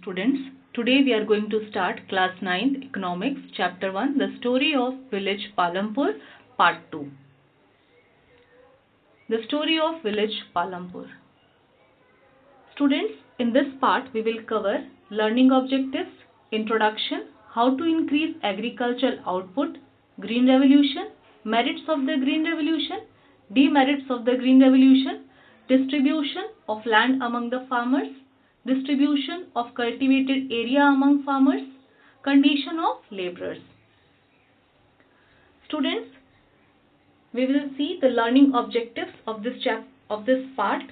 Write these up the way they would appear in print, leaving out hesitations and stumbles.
students. Today we are going to start class 9th economics chapter 1, the story of village Palampur, part 2. The story of village Palampur. Students, in this part we will cover learning objectives, introduction, how to increase agricultural output, green revolution, merits of the green revolution, demerits of the green revolution, distribution of land among the farmers, distribution of cultivated area among farmers, condition of laborers. Students, we will see the learning objectives of this part.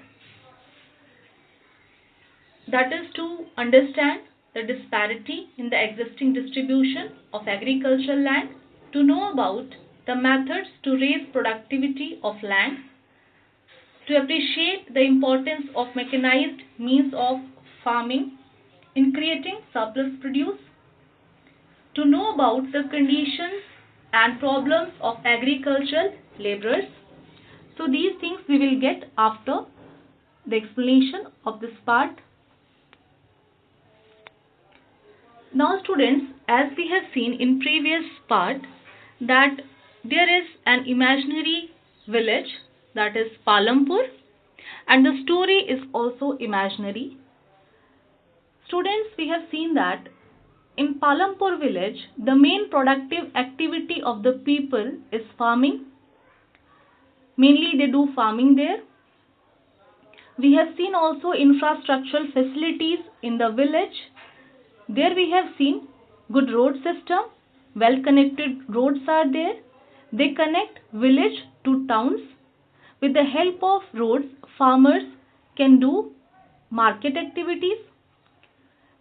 That is to understand the disparity in the existing distribution of agricultural land, to know about the methods to raise productivity of land, to appreciate the importance of mechanized means of farming in creating surplus produce, to know about the conditions and problems of agricultural laborers. So these things we will get after the explanation of this part. Now students, as we have seen in previous part, that there is an imaginary village, that is Palampur, and the story is also imaginary. Students, we have seen that in Palampur village, the main productive activity of the people is farming. Mainly they do farming there. We have seen also infrastructural facilities in the village. There we have seen good road system, well connected roads are there. They connect village to towns. With the help of roads, farmers can do market activities.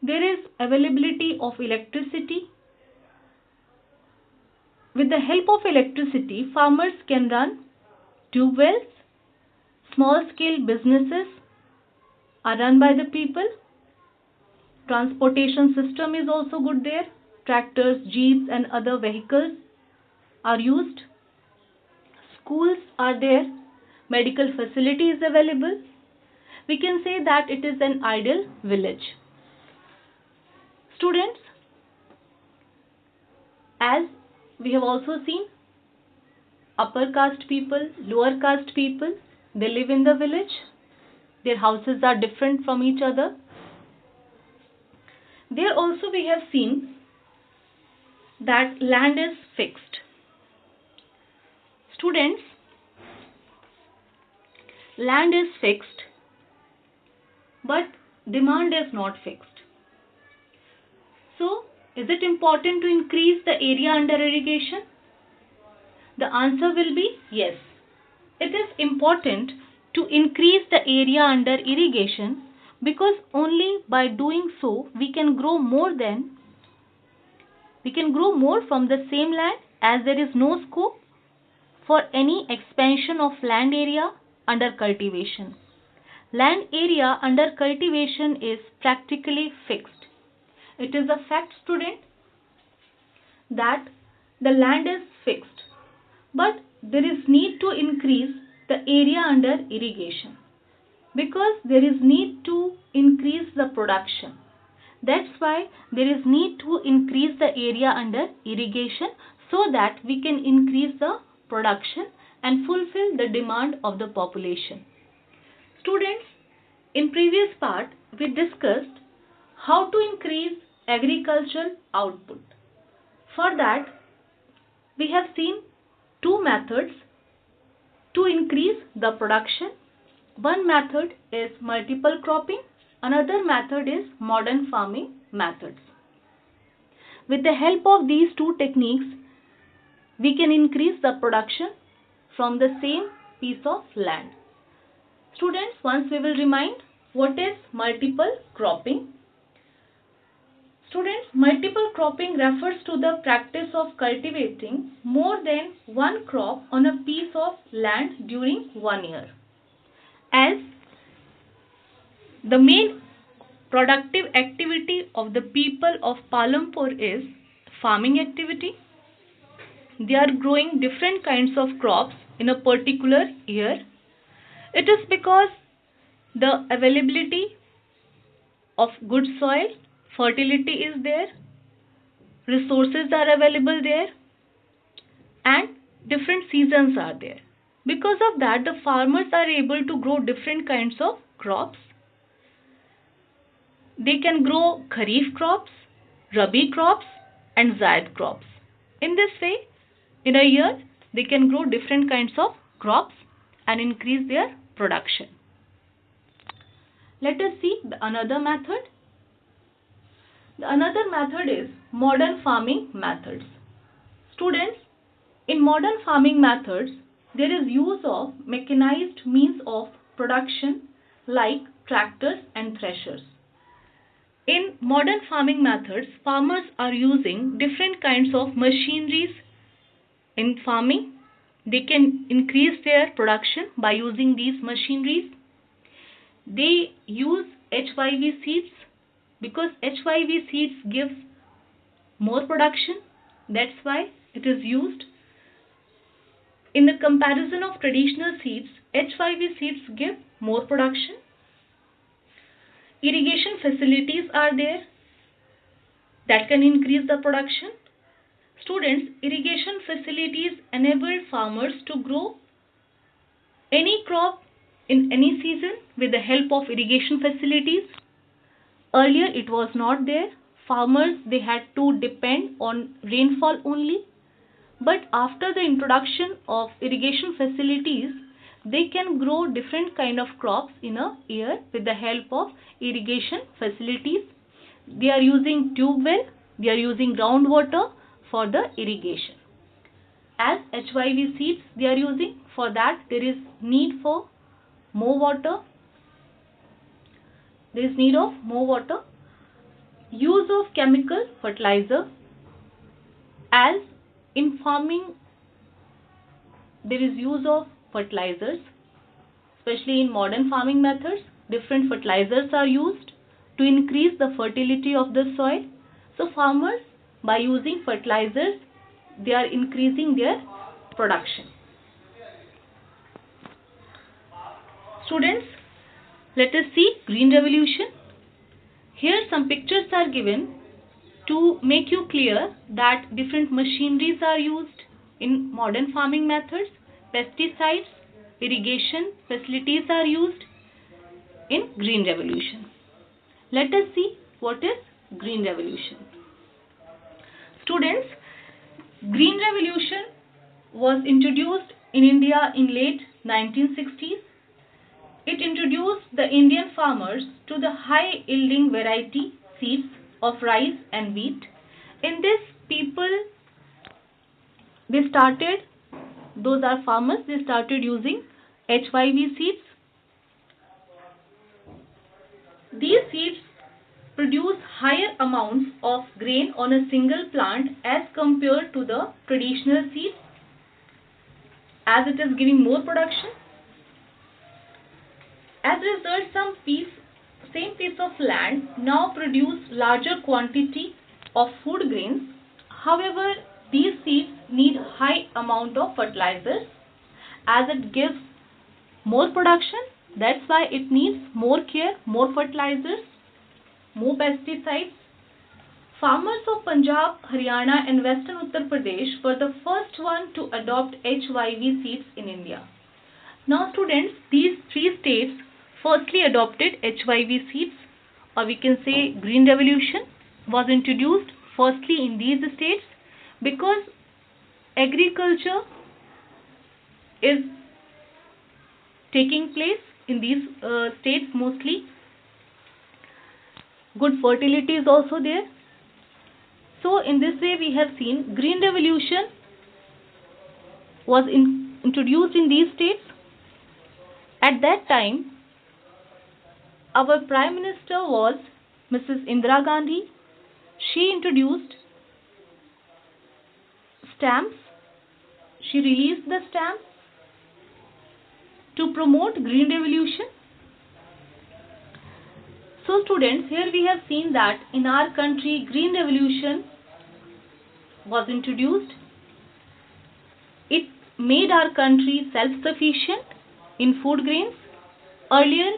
There is availability of electricity. With the help of electricity, farmers can run tube wells. Small scale businesses are run by the people. Transportation system is also good there. Tractors, jeeps and other vehicles are used. Schools are there. Medical facility is available. We can say that it is an ideal village. Students, as we have also seen, upper caste people, lower caste people, they live in the village. Their houses are different from each other. There also we have seen that land is fixed. Students, land is fixed, but demand is not fixed. So, is it important to increase the area under irrigation? The answer will be yes. It is important to increase the area under irrigation, because only by doing so we can grow more from the same land, as there is no scope for any expansion of land area under cultivation. Land area under cultivation is practically fixed. It is a fact, student, that the land is fixed, but there is need to increase the area under irrigation, because there is need to increase the production. That's why there is need to increase the area under irrigation, so that we can increase the production and fulfill the demand of the population. Students, in previous part we discussed how to increase agricultural output. For that, we have seen two methods to increase the production. One method is multiple cropping, another method is modern farming methods. With the help of these two techniques, we can increase the production from the same piece of land. Students, once we will remind what is multiple cropping. Students, multiple cropping refers to the practice of cultivating more than one crop on a piece of land during 1 year. As the main productive activity of the people of Palampur is farming activity, they are growing different kinds of crops in a particular year. It is because the availability of good soil fertility is there, resources are available there, and different seasons are there. Because of that, the farmers are able to grow different kinds of crops. They can grow kharif crops, rabi crops, and zaid crops. In this way, in a year, they can grow different kinds of crops and increase their production. Let us see another method. The another method is modern farming methods. Students, in modern farming methods, there is use of mechanized means of production like tractors and threshers. In modern farming methods, farmers are using different kinds of machineries in farming. They can increase their production by using these machineries. They use HYV seeds because HYV seeds gives more production. That's why it is used. In the comparison of traditional seeds, HYV seeds give more production. Irrigation facilities are there that can increase the production. Students, irrigation facilities enable farmers to grow any crop in any season with the help of irrigation facilities. Earlier it was not there. Farmers, they had to depend on rainfall only. But after the introduction of irrigation facilities, they can grow different kind of crops in a year with the help of irrigation facilities. They are using tube well, they are using groundwater for the irrigation. As HYV seeds they are using, for that there is need for more water. There is need of more water. Use of chemical fertilizer. As in farming there is use of fertilizers, especially in modern farming methods, different fertilizers are used to increase the fertility of the soil. So farmers, by using fertilizers, they are increasing their production. Students, let us see Green Revolution. Here some pictures are given to make you clear that different machineries are used in modern farming methods. Pesticides, irrigation facilities are used in Green Revolution. Let us see what is Green Revolution. Students, Green Revolution was introduced in India in late 1960s. It introduced the Indian farmers to the high yielding variety seeds of rice and wheat. In this, those are farmers, they started using HYV seeds. These seeds produce higher amounts of grain on a single plant as compared to the traditional seeds, as it is giving more production. As a result, same piece of land now produce larger quantity of food grains. However, these seeds need high amount of fertilizers as it gives more production. That's why it needs more care, more fertilizers, more pesticides. Farmers of Punjab, Haryana and Western Uttar Pradesh were the first one to adopt HYV seeds in India. Now students, these three states firstly adopted HYV seeds, or we can say Green Revolution was introduced firstly in these states because agriculture is taking place in these states mostly. Good fertility is also there. So in this way we have seen Green Revolution was introduced in these states. At that time, our Prime Minister was Mrs. Indira Gandhi. She introduced stamps. She released the stamps to promote Green Revolution. So students, here we have seen that in our country Green Revolution was introduced. It made our country self-sufficient in food grains. Earlier,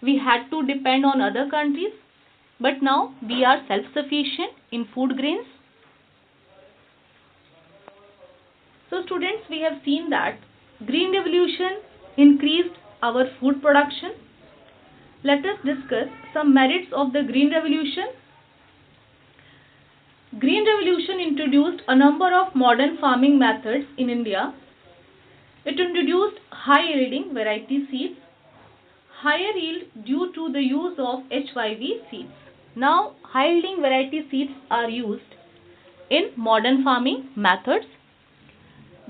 we had to depend on other countries. but now we are self-sufficient in food grains. So students, we have seen that Green Revolution increased our food production. Let us discuss some merits of the Green Revolution. Green Revolution introduced a number of modern farming methods in India. It introduced high yielding variety seeds, higher yield due to the use of HYV seeds. Now, high yielding variety seeds are used in modern farming methods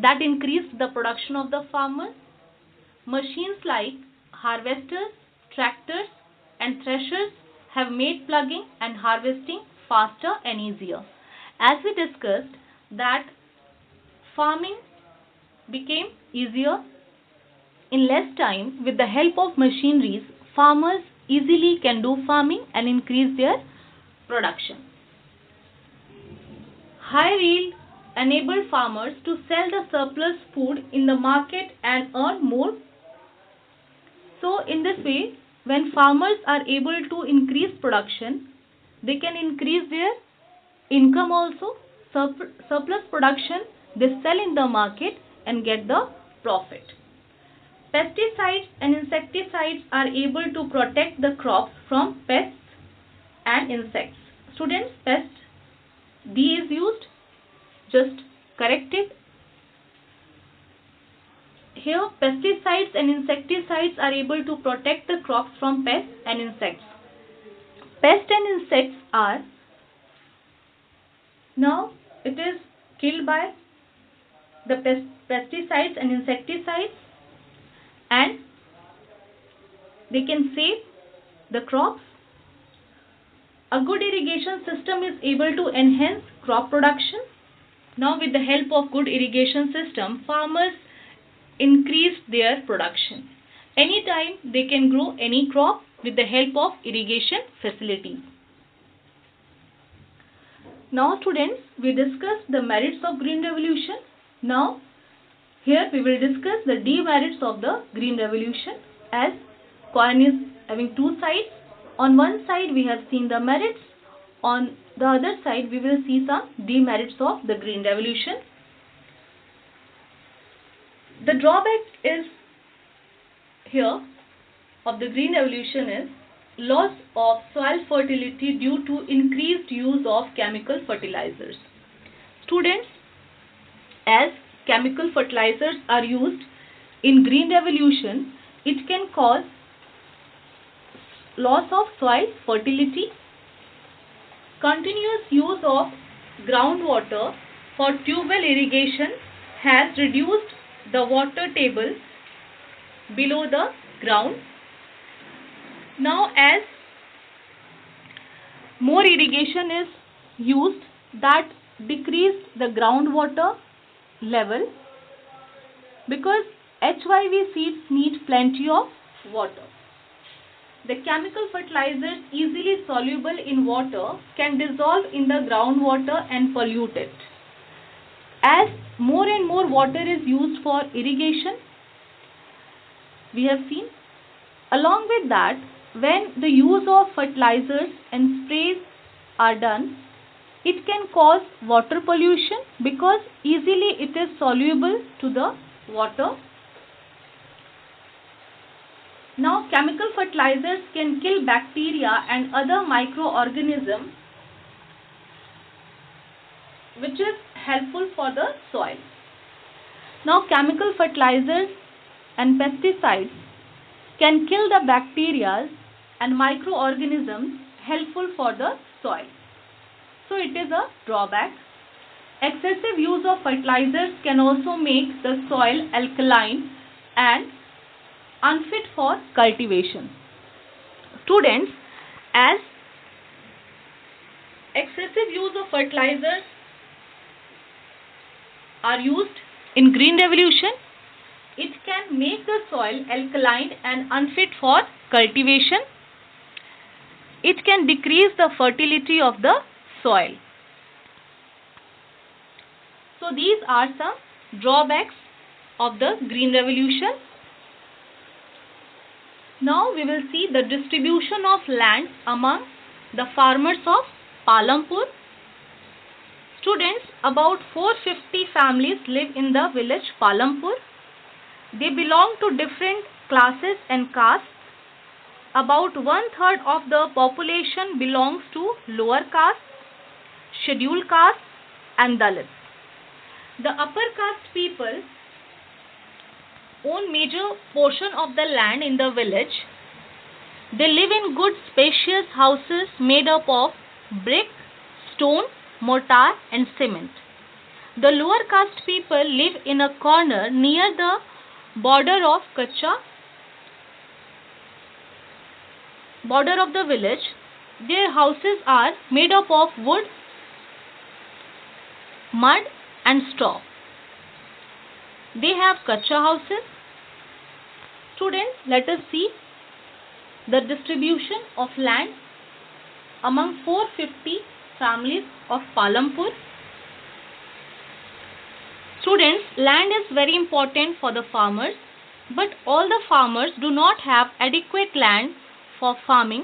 that increased the production of the farmer. Machines like harvesters, tractors, and threshers have made plugging and harvesting faster and easier. As we discussed that farming became easier in less time. With the help of machineries, farmers easily can do farming and increase their production. High yield enabled farmers to sell the surplus food in the market and earn more. So in this way, when farmers are able to increase production, they can increase their income also. Surplus production they sell in the market and get the profit. Pesticides and insecticides are able to protect the crops from pests and insects. Students, pest D is used, just correct it. Here pesticides and insecticides are able to protect the crops from pests and insects. Pests and insects are, now it is killed by the pesticides and insecticides, and they can save the crops. A good irrigation system is able to enhance crop production. Now with the help of good irrigation system, farmers increase their production. Anytime they can grow any crop with the help of irrigation facilities. Now students, we discussed the merits of Green Revolution. Now here we will discuss the demerits of the Green Revolution, as coin is having two sides. On one side we have seen the merits, on the other side we will see some demerits of the Green Revolution. The drawback is here of the Green Revolution is loss of soil fertility due to increased use of chemical fertilizers. Students, as chemical fertilizers are used in Green Revolution, it can cause loss of soil fertility. Continuous use of groundwater for tubewell irrigation has reduced the water table below the ground. Now as more irrigation is used, that decreased the groundwater level, because HYV seeds need plenty of water. The chemical fertilizers, easily soluble in water, can dissolve in the groundwater and pollute it. As more and more water is used for irrigation, we have seen, along with that, when the use of fertilizers and sprays are done, it can cause water pollution because easily it is soluble to the water. Now chemical fertilizers can kill bacteria and other microorganisms, which is helpful for the soil. Now chemical fertilizers and pesticides can kill the bacteria and microorganisms helpful for the soil. So it is a drawback. Excessive use of fertilizers can also make the soil alkaline and unfit for cultivation. Students, as excessive use of fertilizers are used in Green Revolution, it can make the soil alkaline and unfit for cultivation. It can decrease the fertility of the soil. So these are some drawbacks of the Green Revolution. Now we will see the distribution of land among The farmers of Palampur. Students, about 450 families live in the village Palampur. They belong to different classes and castes. About 1/3 of the population belongs to lower castes, scheduled castes and Dalits. The upper caste people own major portion of the land in the village. They live in good spacious houses made up of brick, stone, mortar and cement. The lower caste people live in a corner near the border of the village. Their houses are made up of wood, mud and straw. They have kacha houses. Students, let us see the distribution of land among 450 families of Palampur. Students, land is very important for the farmers, but all the farmers do not have adequate land for farming.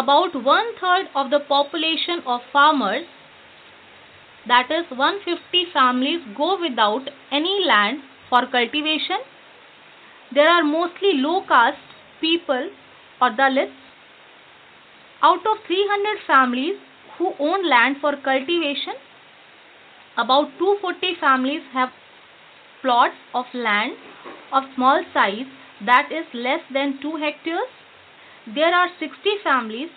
About 1/3 of the population of farmers, that is 150 families, go without any land for cultivation. There are mostly low caste people or Dalits. Out of 300 families who own land for cultivation, about 240 families have plots of land of small size, that is less than 2 hectares. There are 60 families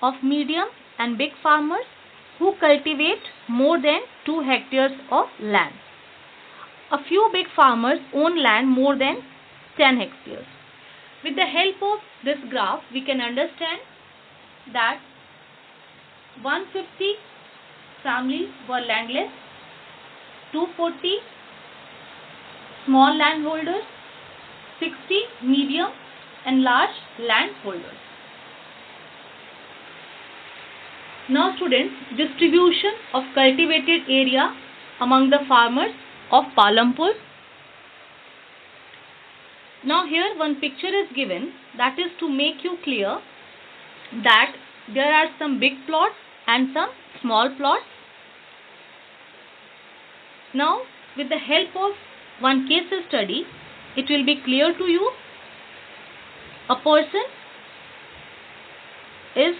of medium and big farmers who cultivate more than 2 hectares of land. A few big farmers own land more than 10 hectares. With the help of this graph, we can understand that 150 families were landless, 240 small landholders, 60 medium and large landholders. Now students, distribution of cultivated area among the farmers of Palampur. Now here one picture is given, that is to make you clear that there are some big plots and some small plots. Now with the help of one case study, it will be clear to you. A person is,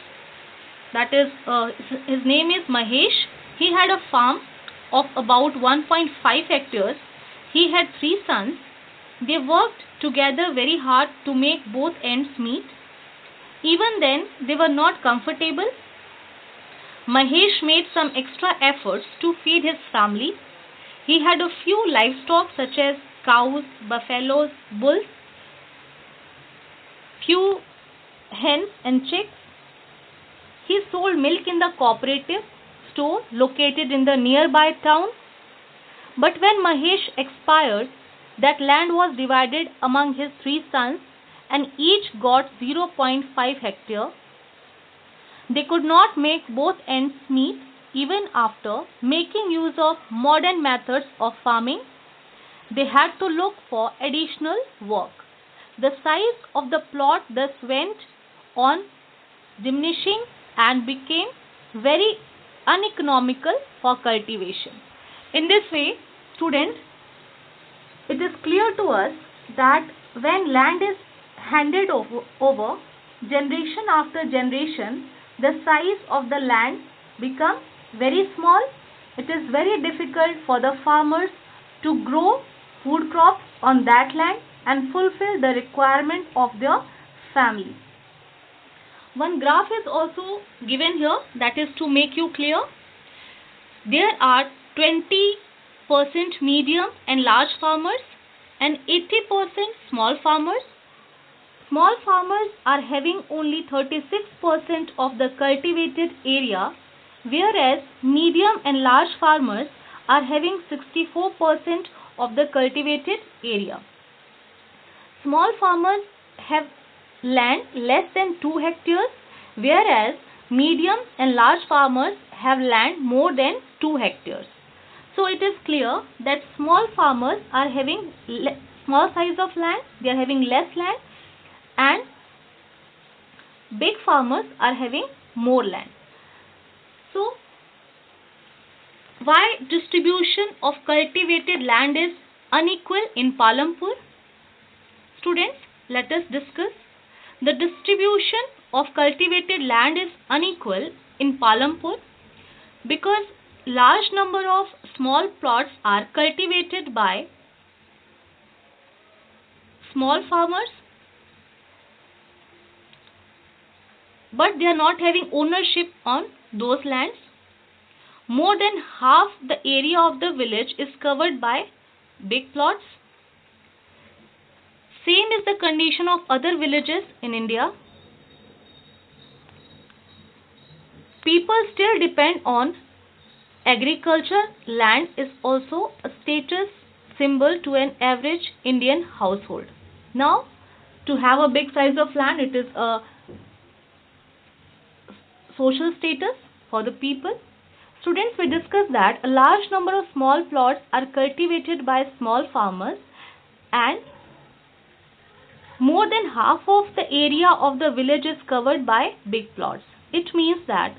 his name is Mahesh. He had a farm of about 1.5 hectares. He had 3 sons. They worked together very hard to make both ends meet. Even then, they were not comfortable. Mahesh made some extra efforts to feed his family. He had a few livestock such as cows, buffaloes, bulls, few hens and chicks. He sold milk in the cooperative store located in the nearby town. But when Mahesh expired, that land was divided among his 3 sons and each got 0.5 hectare. They could not make both ends meet even after making use of modern methods of farming. They had to look for additional work. The size of the plot thus went on diminishing and became very uneconomical for cultivation. In this way, students, it is clear to us that when land is handed over generation after generation, the size of the land becomes very small. It is very difficult for the farmers to grow food crops on that land and fulfill the requirement of their family. One graph is also given here, that is to make you clear. There are 20% medium and large farmers and 80% small farmers. Small farmers are having only 36% of the cultivated area, whereas medium and large farmers are having 64% of the cultivated area. Small farmers have land less than 2 hectares, whereas medium and large farmers have land more than 2 hectares. So it is clear that small farmers are having small size of land, they are having less land, and big farmers are having more land. So, why distribution of cultivated land is unequal in Palampur? Students, let us discuss. The distribution of cultivated land is unequal in Palampur because large number of small plots are cultivated by small farmers, but they are not having ownership on those lands. More than half the area of the village is covered by big plots. Same is the condition of other villages in India. People still depend on agriculture. Land is also a status symbol to an average Indian household. Now, to have a big size of land, it is a social status for the people. Students, we discussed that a large number of small plots are cultivated by small farmers and more than half of the area of the village is covered by big plots. It means that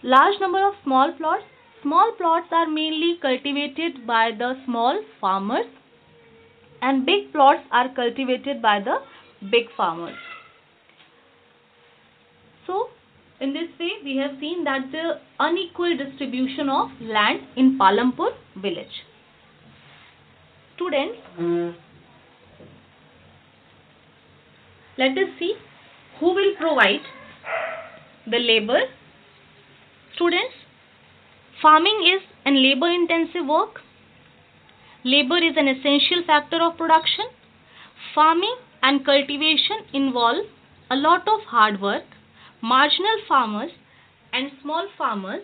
large number of small plots are mainly cultivated by the small farmers and big plots are cultivated by the big farmers. So, in this way, we have seen that the unequal distribution of land in Palampur village. Students, let us see who will provide the labor. Students, farming is an labor intensive work. Labor is an essential factor of production. Farming and cultivation involve a lot of hard work. Marginal farmers and small farmers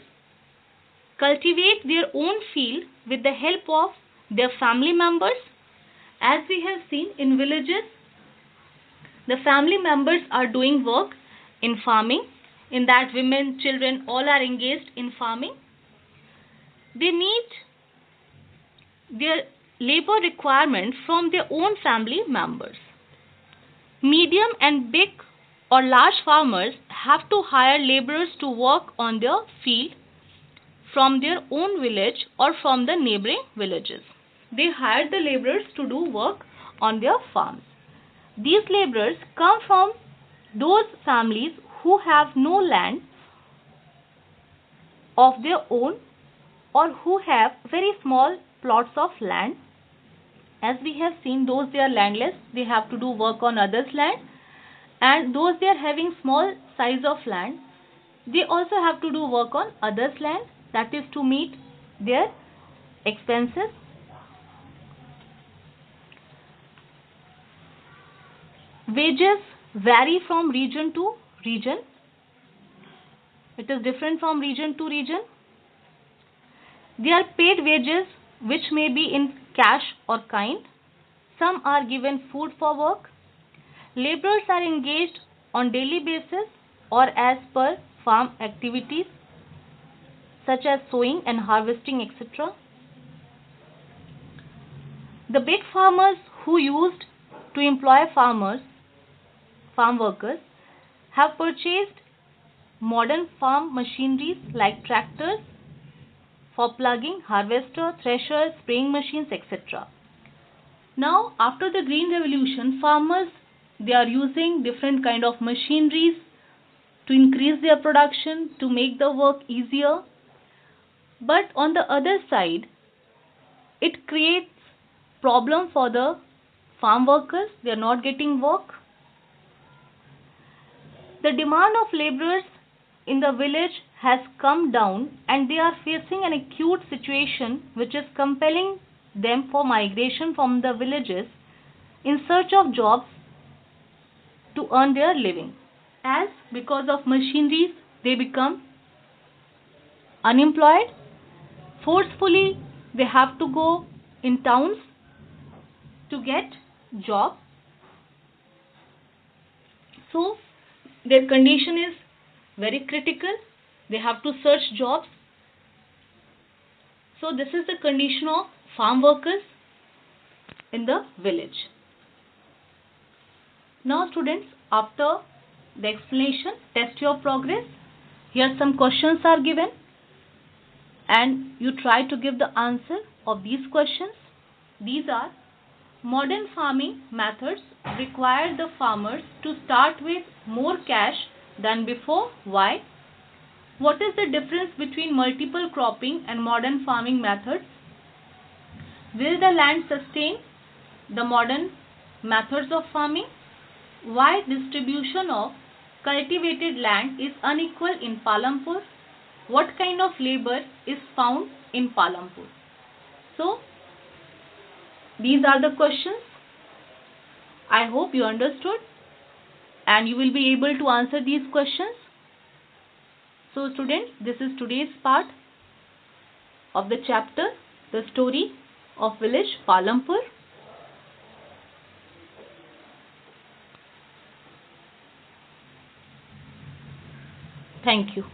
cultivate their own field with the help of their family members. As we have seen in villages, the family members are doing work in farming. In that, women, children, all are engaged in farming. They meet their labor requirement from their own family members. Medium and big or large farmers have to hire laborers to work on their field from their own village or from the neighboring villages. They hire the laborers to do work on their farms. These laborers come from those families who have no land of their own or who have very small plots of land. As we have seen, those they are landless, they have to do work on others' land, and those they are having small size of land, they also have to do work on others' land, that is to meet their expenses. Wages vary from region to region. It is different from region to region. They are paid wages which may be in cash or kind. Some are given food for work. Laborers are engaged on daily basis or as per farm activities such as sowing and harvesting, etc. The big farmers who used to employ farm workers, have purchased modern farm machineries like tractors for plugging, harvester, thresher, spraying machines, etc. Now, after the Green Revolution, farmers they are using different kind of machineries to increase their production, to make the work easier. But on the other side, it creates problem for the farm workers. They are not getting work. The demand of laborers in the village has come down and they are facing an acute situation which is compelling them for migration from the villages in search of jobs to earn their living. As because of machineries they become unemployed, forcefully they have to go in towns to get job. So their condition is very critical. They have to search jobs. So this is the condition of farm workers in the village. Now students, after the explanation, test your progress. Here some questions are given. and you try to give the answer of these questions. These are: modern farming methods require the farmers to start with more cash than before. Why? What is the difference between multiple cropping and modern farming methods? Will the land sustain the modern methods of farming? Why distribution of cultivated land is unequal in Palampur? What kind of labor is found in Palampur? So, these are the questions. I hope you understood and you will be able to answer these questions. So, students, this is today's part of the chapter, the story of village Palampur. Thank you.